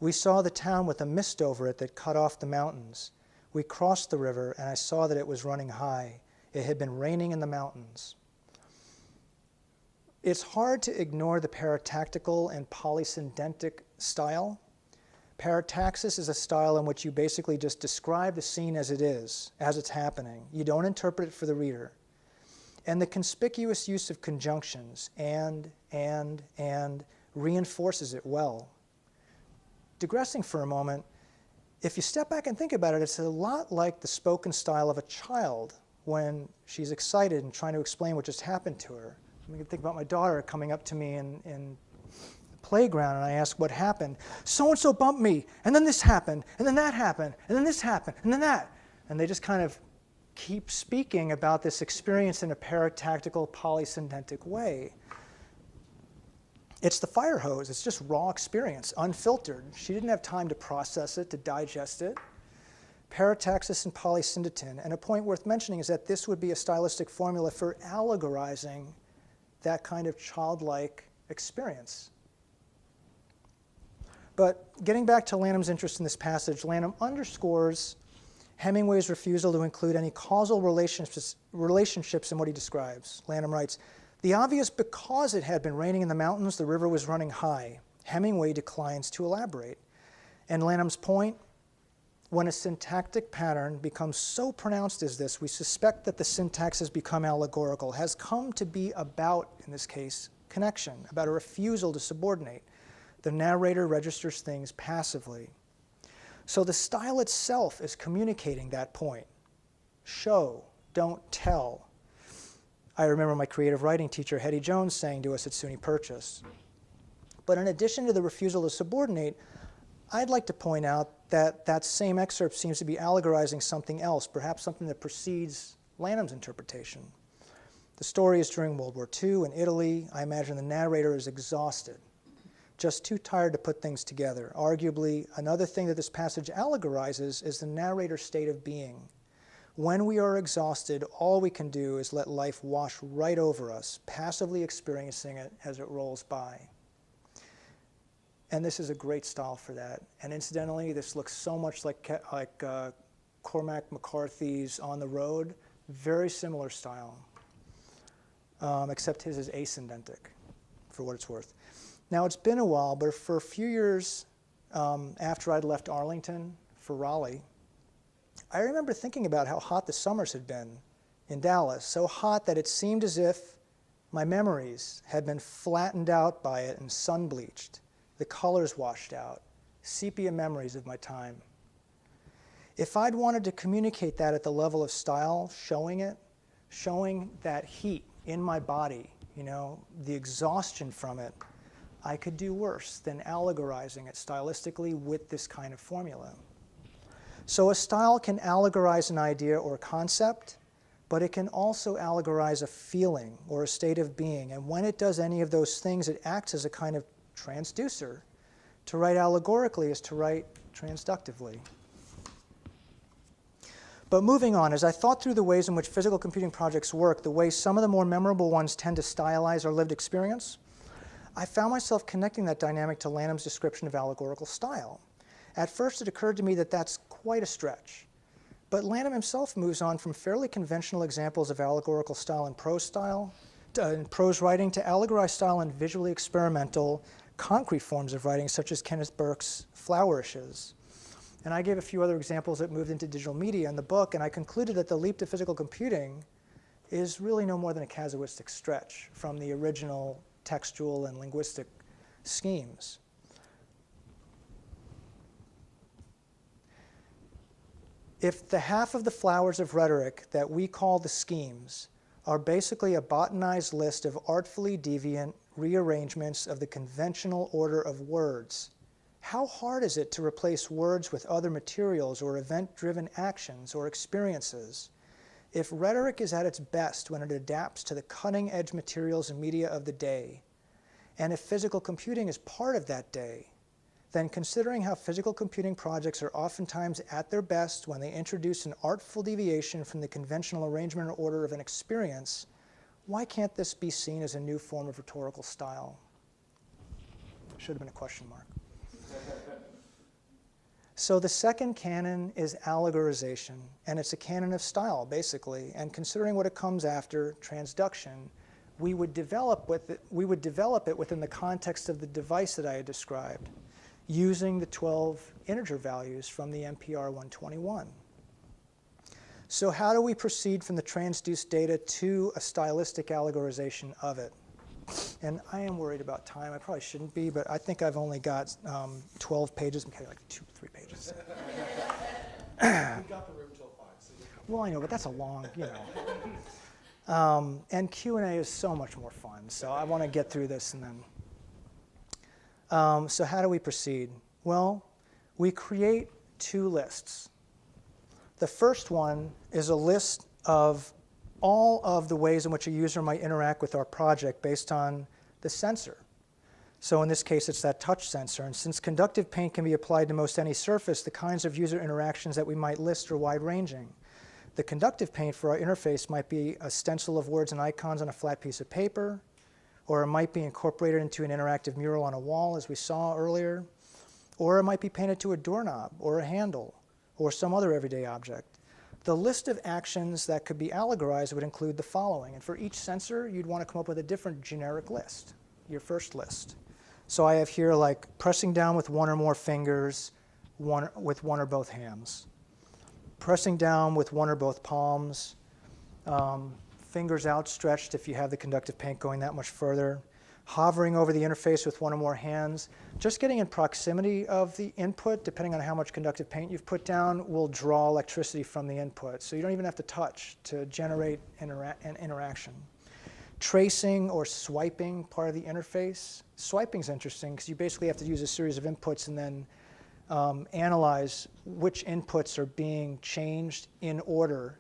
We saw the town with a mist over it that cut off the mountains. We crossed the river, and I saw that it was running high. It had been raining in the mountains. It's hard to ignore the paratactical and polysyndetic style. Parataxis is a style in which you basically just describe the scene as it is, as it's happening. You don't interpret it for the reader. And the conspicuous use of conjunctions, and, reinforces it well. Digressing for a moment, if you step back and think about it, it's a lot like the spoken style of a child when she's excited and trying to explain what just happened to her. I mean, think about my daughter coming up to me in the playground, and I ask what happened. So-and-so bumped me, and then this happened, and then that happened, and then this happened, and then that. And they just kind of keep speaking about this experience in a paratactical, polysyndetic way. It's the fire hose. It's just raw experience, unfiltered. She didn't have time to process it, to digest it. Parataxis and polysyndeton. And a point worth mentioning is that this would be a stylistic formula for allegorizing that kind of childlike experience. But getting back to Lanham's interest in this passage, Lanham underscores Hemingway's refusal to include any causal relationships in what he describes. Lanham writes, "The obvious because it had been raining in the mountains, the river was running high." Hemingway declines to elaborate. And Lanham's point, when a syntactic pattern becomes so pronounced as this, we suspect that the syntax has become allegorical, has come to be about, in this case, connection, about a refusal to subordinate. The narrator registers things passively. So the style itself is communicating that point. Show, don't tell. I remember my creative writing teacher, Hetty Jones, saying to us at SUNY Purchase. But in addition to the refusal to subordinate, I'd like to point out that that same excerpt seems to be allegorizing something else, perhaps something that precedes Lanham's interpretation. The story is during World War II in Italy. I imagine the narrator is exhausted, just too tired to put things together. Arguably, another thing that this passage allegorizes is the narrator's state of being. When we are exhausted, all we can do is let life wash right over us, passively experiencing it as it rolls by. And this is a great style for that. And incidentally, this looks so much like Cormac McCarthy's On the Road. Very similar style, except his is asyndentic, for what it's worth. Now, it's been a while, but for a few years after I'd left Arlington for Raleigh, I remember thinking about how hot the summers had been in Dallas, so hot that it seemed as if my memories had been flattened out by it and sun-bleached, the colors washed out, sepia memories of my time. If I'd wanted to communicate that at the level of style, showing it, showing that heat in my body, you know, the exhaustion from it, I could do worse than allegorizing it stylistically with this kind of formula. So a style can allegorize an idea or concept, but it can also allegorize a feeling or a state of being. And when it does any of those things, it acts as a kind of transducer. To write allegorically is to write transductively. But moving on, as I thought through the ways in which physical computing projects work, the way some of the more memorable ones tend to stylize our lived experience, I found myself connecting that dynamic to Lanham's description of allegorical style. At first, it occurred to me that that's quite a stretch. But Lanham himself moves on from fairly conventional examples of allegorical style in prose writing to allegorized style in visually experimental, concrete forms of writing, such as Kenneth Burke's flourishes. And I gave a few other examples that moved into digital media in the book, and I concluded that the leap to physical computing is really no more than a casuistic stretch from the original textual and linguistic schemes. If the half of the flowers of rhetoric that we call the schemes are basically a botanized list of artfully deviant rearrangements of the conventional order of words, how hard is it to replace words with other materials or event-driven actions or experiences? If rhetoric is at its best when it adapts to the cutting-edge materials and media of the day, and if physical computing is part of that day, then considering how physical computing projects are oftentimes at their best when they introduce an artful deviation from the conventional arrangement or order of an experience, why can't this be seen as a new form of rhetorical style? Should have been a question mark. So the second canon is allegorization, and it's a canon of style, basically. And considering what it comes after, transduction, we would develop it within the context of the device that I had described, using the 12 integer values from the MPR 121. So how do we proceed from the transduced data to a stylistic allegorization of it? And I am worried about time. I probably shouldn't be, but I think I've only got 12 pages. Okay, like 2-3 pages. We got the room till 5. So Well, I know, but that's a long, you know. And Q&A is so much more fun, so I want to get through this and then. So how do we proceed? Well, we create 2 lists. The first one is a list of all of the ways in which a user might interact with our project based on the sensor. So in this case, it's that touch sensor. And since conductive paint can be applied to most any surface, the kinds of user interactions that we might list are wide-ranging. The conductive paint for our interface might be a stencil of words and icons on a flat piece of paper, or it might be incorporated into an interactive mural on a wall, as we saw earlier, or it might be painted to a doorknob or a handle or some other everyday object. The list of actions that could be allegorized would include the following. And for each sensor, you'd want to come up with a different generic list, your first list. So I have here like pressing down with one or more fingers, with one or both hands. Pressing down with one or both palms, fingers outstretched if you have the conductive paint going that much further, hovering over the interface with one or more hands. Just getting in proximity of the input, depending on how much conductive paint you've put down, will draw electricity from the input. So you don't even have to touch to generate an interaction. Tracing or swiping part of the interface. Swiping is interesting because you basically have to use a series of inputs and then analyze which inputs are being changed in order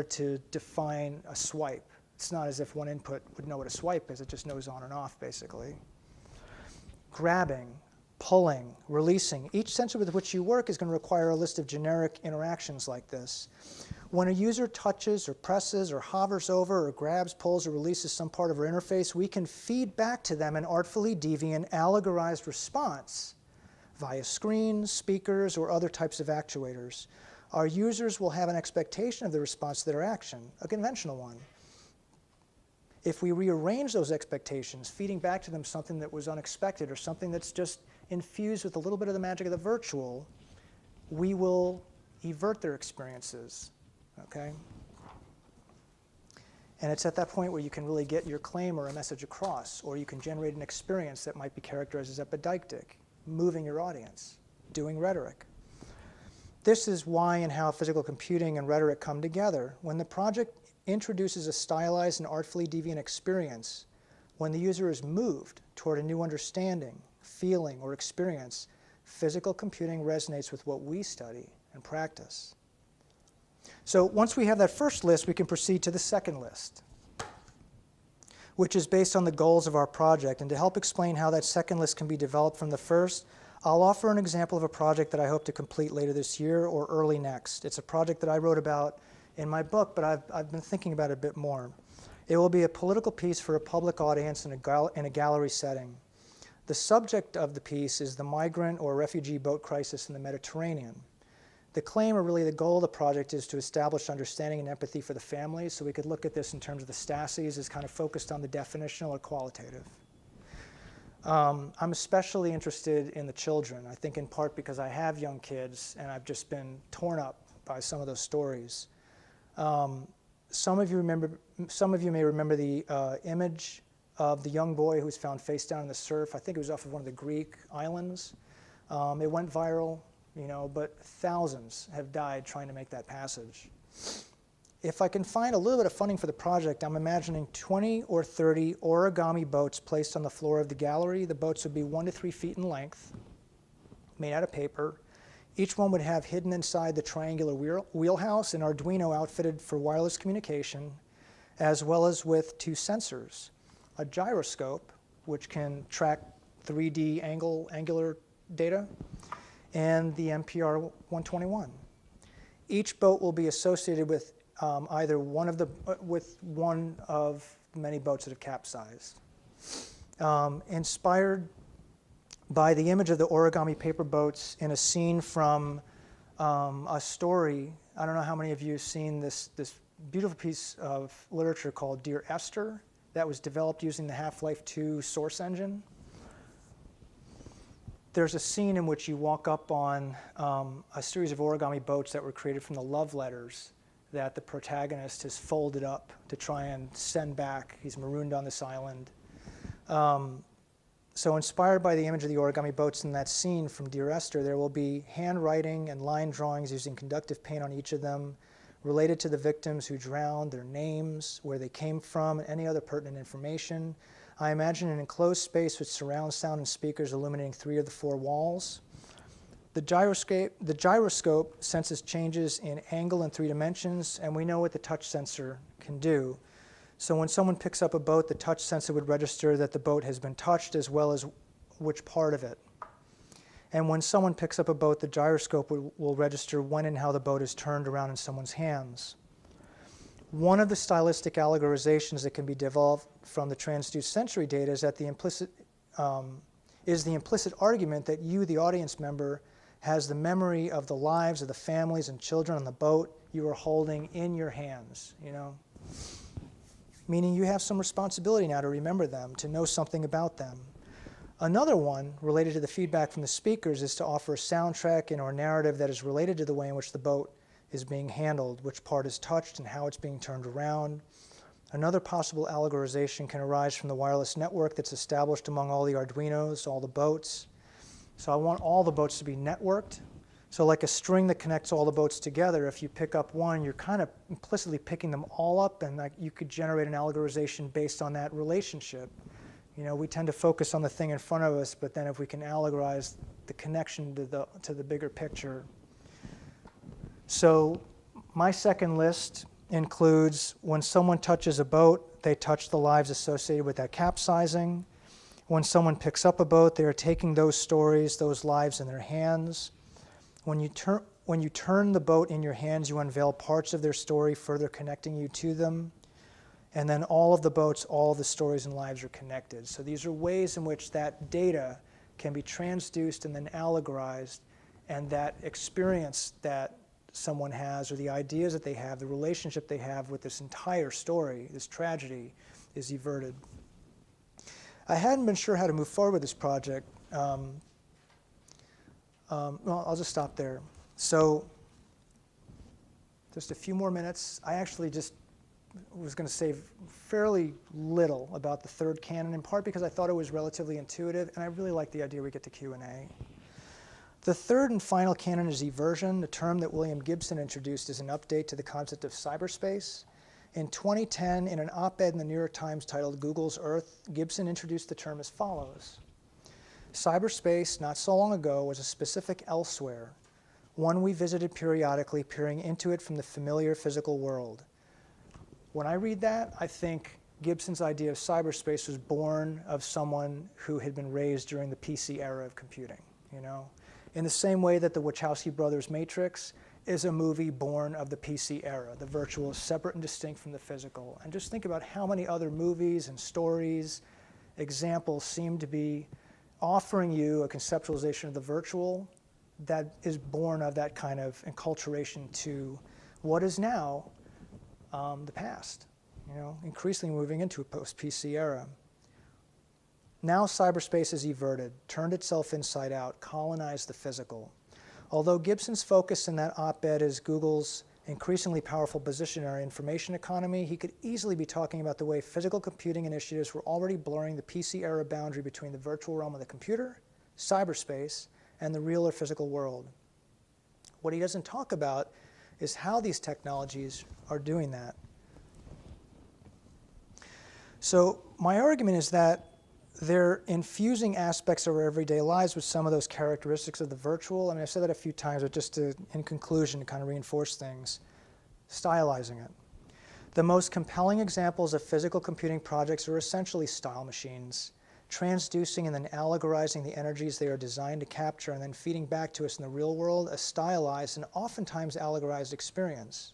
to define a swipe. It's not as if one input would know what a swipe is, it just knows on and off, basically. Grabbing, pulling, releasing. Each sensor with which you work is going to require a list of generic interactions like this. When a user touches or presses or hovers over or grabs, pulls, or releases some part of our interface, we can feed back to them an artfully deviant, allegorized response via screens, speakers, or other types of actuators. Our users will have an expectation of the response to their action, a conventional one. If we rearrange those expectations, feeding back to them something that was unexpected or something that's just infused with a little bit of the magic of the virtual, we will evert their experiences, okay? And it's at that point where you can really get your claim or a message across, or you can generate an experience that might be characterized as epideictic, moving your audience, doing rhetoric. This is why and how physical computing and rhetoric come together. When the project introduces a stylized and artfully deviant experience when the user is moved toward a new understanding, feeling, or experience. Physical computing resonates with what we study and practice. So once we have that first list, we can proceed to the second list, which is based on the goals of our project. And to help explain how that second list can be developed from the first, I'll offer an example of a project that I hope to complete later this year or early next. It's a project that I wrote about in my book, but I've been thinking about it a bit more. It will be a political piece for a public audience in a gallery setting. The subject of the piece is the migrant or refugee boat crisis in the Mediterranean. The claim, or really the goal of the project, is to establish understanding and empathy for the families. So we could look at this in terms of the STASIs as kind of focused on the definitional or qualitative. I'm especially interested in the children, I think in part because I have young kids and I've just been torn up by some of those stories. Some of you may remember the image of the young boy who was found face down in the surf. I think it was off of one of the Greek islands. It went viral, but thousands have died trying to make that passage. If I can find a little bit of funding for the project, I'm imagining 20 or 30 origami boats placed on the floor of the gallery. The boats would be 1 to 3 feet in length, made out of paper. Each one would have hidden inside the triangular wheelhouse an Arduino outfitted for wireless communication, as well as with 2 sensors, a gyroscope, which can track 3D angular data, and the MPR 121. Each boat will be associated with either one of many boats that have capsized. Inspired by the image of the origami paper boats in a scene from a story. I don't know how many of you have seen this beautiful piece of literature called Dear Esther that was developed using the Half-Life 2 source engine. There's a scene in which you walk up on a series of origami boats that were created from the love letters that the protagonist has folded up to try and send back. He's marooned on this island. So inspired by the image of the origami boats in that scene from Dear Esther, there will be handwriting and line drawings using conductive paint on each of them, related to the victims who drowned, their names, where they came from, and any other pertinent information. I imagine an enclosed space with surround sound and speakers illuminating 3 of the 4 walls. The gyroscope senses changes in angle in 3 dimensions, and we know what the touch sensor can do. So when someone picks up a boat, the touch sensor would register that the boat has been touched as well as which part of it. And when someone picks up a boat, the gyroscope will register when and how the boat is turned around in someone's hands. One of the stylistic allegorizations that can be developed from the transduced sensory data is that the implicit argument that you, the audience member, has the memory of the lives of the families and children on the boat you are holding in your hands, Meaning you have some responsibility now to remember them, to know something about them. Another one, related to the feedback from the speakers, is to offer a soundtrack and or narrative that is related to the way in which the boat is being handled, which part is touched and how it's being turned around. Another possible allegorization can arise from the wireless network that's established among all the Arduinos, all the boats. So I want all the boats to be networked. So like a string that connects all the boats together, if you pick up one, you're kind of implicitly picking them all up, and you could generate an allegorization based on that relationship. We tend to focus on the thing in front of us, but then if we can allegorize the connection to the bigger picture. So my second list includes when someone touches a boat, they touch the lives associated with that capsizing. When someone picks up a boat, they are taking those stories, those lives in their hands. When you turn the boat in your hands, you unveil parts of their story, further connecting you to them. And then all of the boats, all of the stories and lives are connected. So these are ways in which that data can be transduced and then allegorized, and that experience that someone has, or the ideas that they have, the relationship they have with this entire story, this tragedy, is everted. I hadn't been sure how to move forward with this project. Well, I'll just stop there. So just a few more minutes. I actually just was going to say fairly little about the third canon, in part because I thought it was relatively intuitive, and I really like the idea we get to Q&A. The third and final canon is eversion, a term that William Gibson introduced as an update to the concept of cyberspace. In 2010, in an op-ed in the New York Times titled Google's Earth, Gibson introduced the term as follows. Cyberspace, not so long ago, was a specific elsewhere, one we visited periodically, peering into it from the familiar physical world. When I read that, I think Gibson's idea of cyberspace was born of someone who had been raised during the PC era of computing, you know? In the same way that the Wachowski brothers' Matrix is a movie born of the PC era. The virtual is separate and distinct from the physical. And just think about how many other movies and stories, examples seem to be offering you a conceptualization of the virtual that is born of that kind of enculturation to what is now the past, you know, increasingly moving into a post-PC era. Now cyberspace has everted, turned itself inside out, colonized the physical. Although Gibson's focus in that op-ed is Google's increasingly powerful position in our information economy, he could easily be talking about the way physical computing initiatives were already blurring the PC era boundary between the virtual realm of the computer, cyberspace, and the real or physical world. What he doesn't talk about is how these technologies are doing that. So my argument is that they're infusing aspects of our everyday lives with some of those characteristics of the virtual. I mean, I've said that a few times, but just to, in conclusion, to kind of reinforce things, stylizing it. The most compelling examples of physical computing projects are essentially style machines, transducing and then allegorizing the energies they are designed to capture and then feeding back to us in the real world a stylized and oftentimes allegorized experience.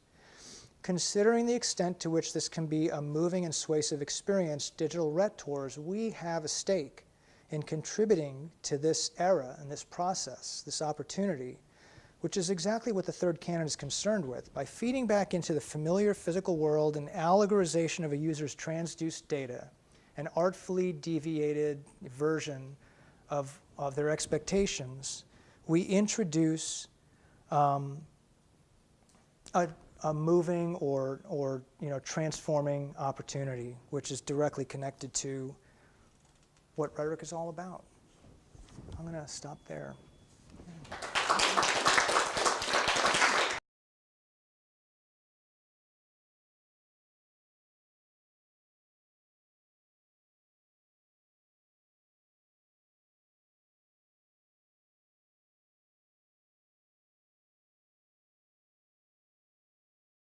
Considering the extent to which this can be a moving and suasive experience, digital rhetors, we have a stake in contributing to this era and this process, this opportunity, which is exactly what the third canon is concerned with. By feeding back into the familiar physical world an allegorization of a user's transduced data, an artfully deviated version of their expectations, we introduce a moving or you know, transforming opportunity, which is directly connected to what rhetoric is all about. I'm going to stop there.